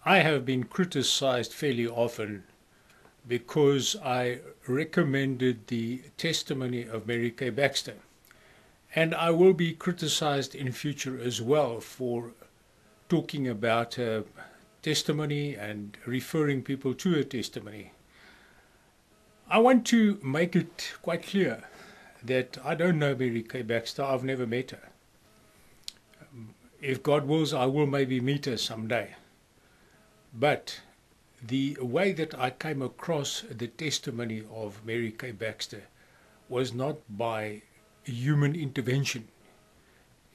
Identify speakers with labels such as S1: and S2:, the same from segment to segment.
S1: I have been criticized fairly often because I recommended the testimony of Mary Kay Baxter. And I will be criticized in future as well for talking about her testimony and referring people to her testimony. I want to make it quite clear that I don't know Mary Kay Baxter. I've never met her. If God wills, I will maybe meet her someday. But the way that I came across the testimony of Mary Kay Baxter was not by human intervention.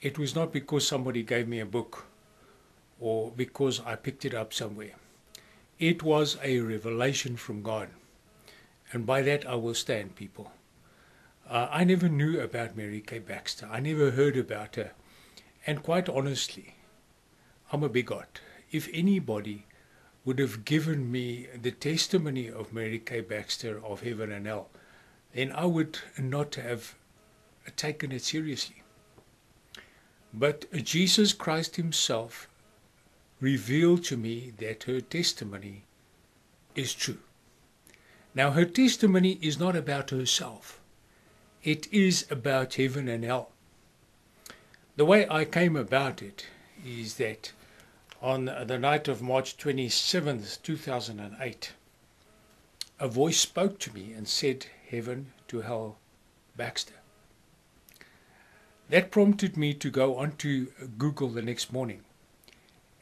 S1: It was not because somebody gave me a book or because I picked it up somewhere. It was a revelation from God. And by that I will stand, people. I never knew about Mary Kay Baxter. I never heard about her. And quite honestly, I'm a bigot. If anybody would have given me the testimony of Mary Kay Baxter of heaven and hell, then I would not have taken it seriously. But Jesus Christ himself revealed to me that her testimony is true. Now, her testimony is not about herself. It is about heaven and hell. The way I came about it is that on the night of March 27th, 2008, a voice spoke to me and said, "Heaven to hell, Baxter." That prompted me to go onto Google the next morning.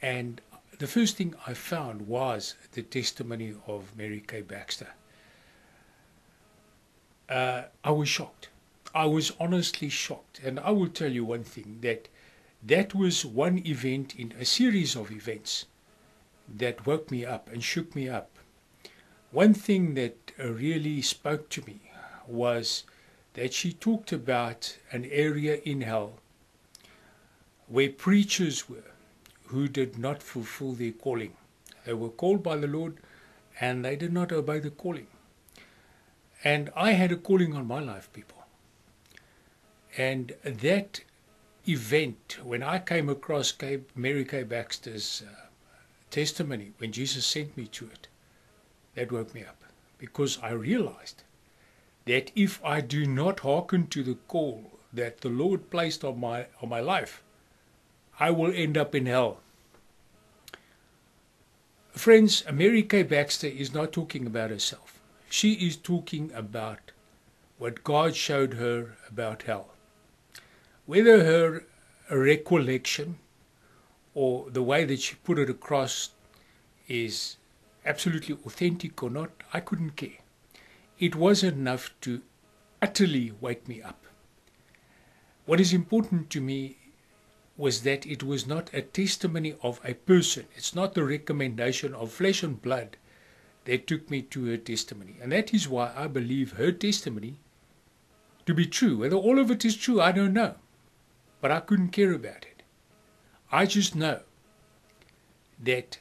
S1: And the first thing I found was the testimony of Mary Kay Baxter. I was shocked. I was honestly shocked. And I will tell you one thing, that was one event in a series of events that woke me up and shook me up. One thing that really spoke to me was that she talked about an area in hell where preachers were who did not fulfill their calling. They were called by the Lord and they did not obey the calling. And I had a calling on my life, people. And that event, when I came across Mary Kay Baxter's testimony, when Jesus sent me to it, that woke me up. Because I realized that if I do not hearken to the call that the Lord placed on my life, I will end up in hell. Friends, Mary Kay Baxter is not talking about herself. She is talking about what God showed her about hell. Whether her recollection or the way that she put it across is absolutely authentic or not, I couldn't care. It was enough to utterly wake me up. What is important to me was that it was not a testimony of a person. It's not the recommendation of flesh and blood that took me to her testimony. And that is why I believe her testimony to be true. Whether all of it is true, I don't know. But I couldn't care about it. I just know that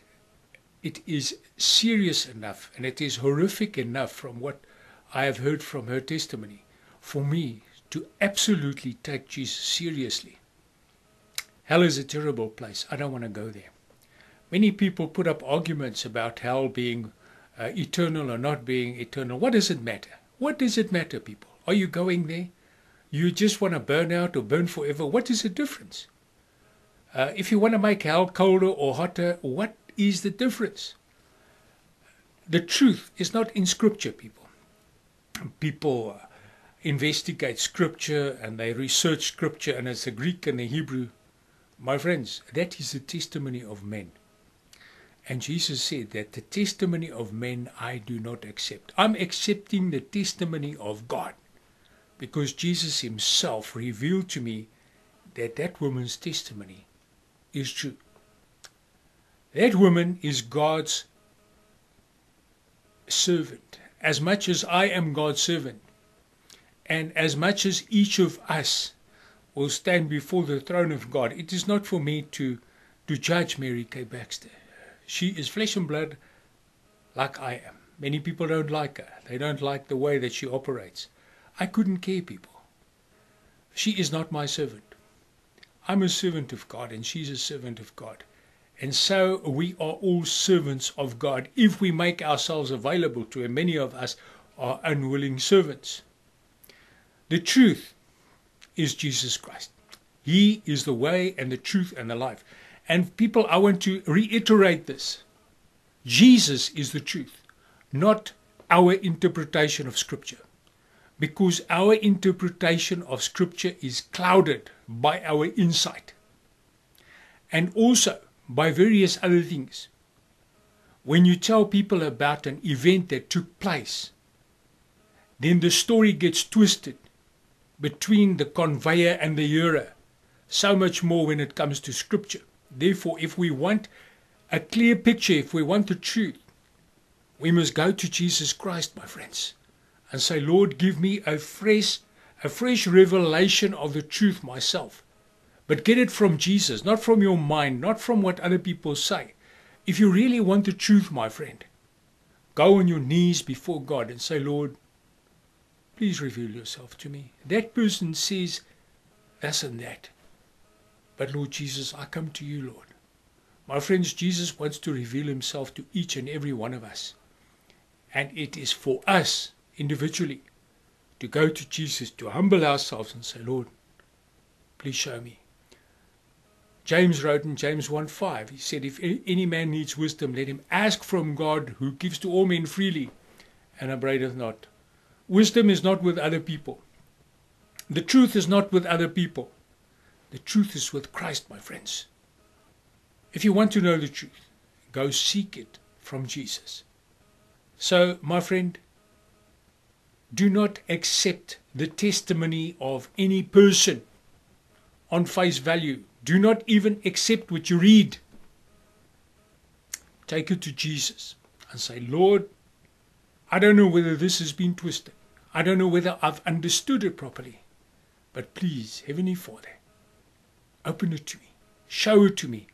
S1: it is serious enough and it is horrific enough from what I have heard from her testimony for me to absolutely take Jesus seriously. Hell is a terrible place. I don't want to go there. Many people put up arguments about hell being eternal or not being eternal. What does it matter? What does it matter, people? Are you going there? You just want to burn out or burn forever? What is the difference? If you want to make hell colder or hotter, what is the difference? The truth is not in Scripture, people. People investigate Scripture and they research Scripture, and it's the Greek and the Hebrew. My friends, that is the testimony of men. And Jesus said that the testimony of men I do not accept. I'm accepting the testimony of God, because Jesus himself revealed to me that that woman's testimony is true. That woman is God's servant, as much as I am God's servant, and as much as each of us will stand before the throne of God. It is not for me to judge Mary Kay Baxter. She is flesh and blood like I am. Many people don't like her. They don't like the way that she operates. I couldn't care, people. She is not my servant. I'm a servant of God and she's a servant of God. And so we are all servants of God if we make ourselves available to Him. Many of us are unwilling servants. The truth is Jesus Christ. He is the way and the truth and the life. And people, I want to reiterate this. Jesus is the truth, not our interpretation of Scripture. Because our interpretation of Scripture is clouded by our insight. And also by various other things. When you tell people about an event that took place, then the story gets twisted between the conveyor and the hearer. So much more when it comes to Scripture. Therefore, if we want a clear picture, if we want the truth, we must go to Jesus Christ, my friends, and say, Lord, give me a fresh revelation of the truth myself. But get it from Jesus, not from your mind, not from what other people say. If you really want the truth, my friend, go on your knees before God and say, Lord, please reveal yourself to me. That person says this and that. But Lord Jesus, I come to you, Lord. My friends, Jesus wants to reveal himself to each and every one of us. And it is for us individually to go to Jesus, to humble ourselves and say, Lord, please show me. James wrote in James 1:5, he said, if any man needs wisdom, let him ask from God, who gives to all men freely and upbraideth not. Wisdom is not with other people. The truth is not with other people. The truth is with Christ, my friends. If you want to know the truth, go seek it from Jesus. So, my friend, do not accept the testimony of any person on face value. Do not even accept what you read. Take it to Jesus and say, Lord, I don't know whether this has been twisted. I don't know whether I've understood it properly. But please, Heavenly Father, open it to me. Show it to me.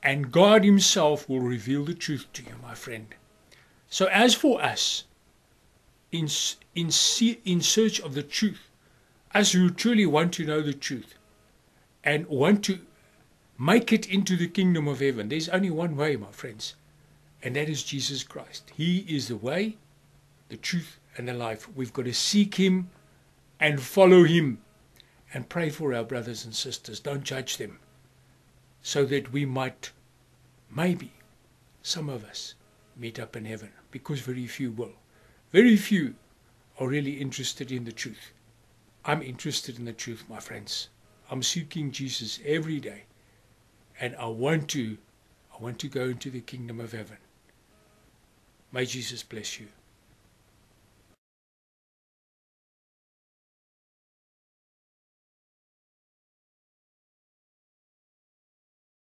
S1: And God himself will reveal the truth to you, my friend. So as for us, in search of the truth, us who truly want to know the truth and want to make it into the kingdom of heaven, there's only one way, my friends, and that is Jesus Christ. He is the way, the truth, and the life. We've got to seek him and follow him and pray for our brothers and sisters. Don't judge them, so that we might, maybe, some of us, meet up in heaven, because very few will. Very few are really interested in the truth. I'm interested in the truth, my friends. I'm seeking Jesus every day, and I want to go into the kingdom of heaven. May Jesus bless you.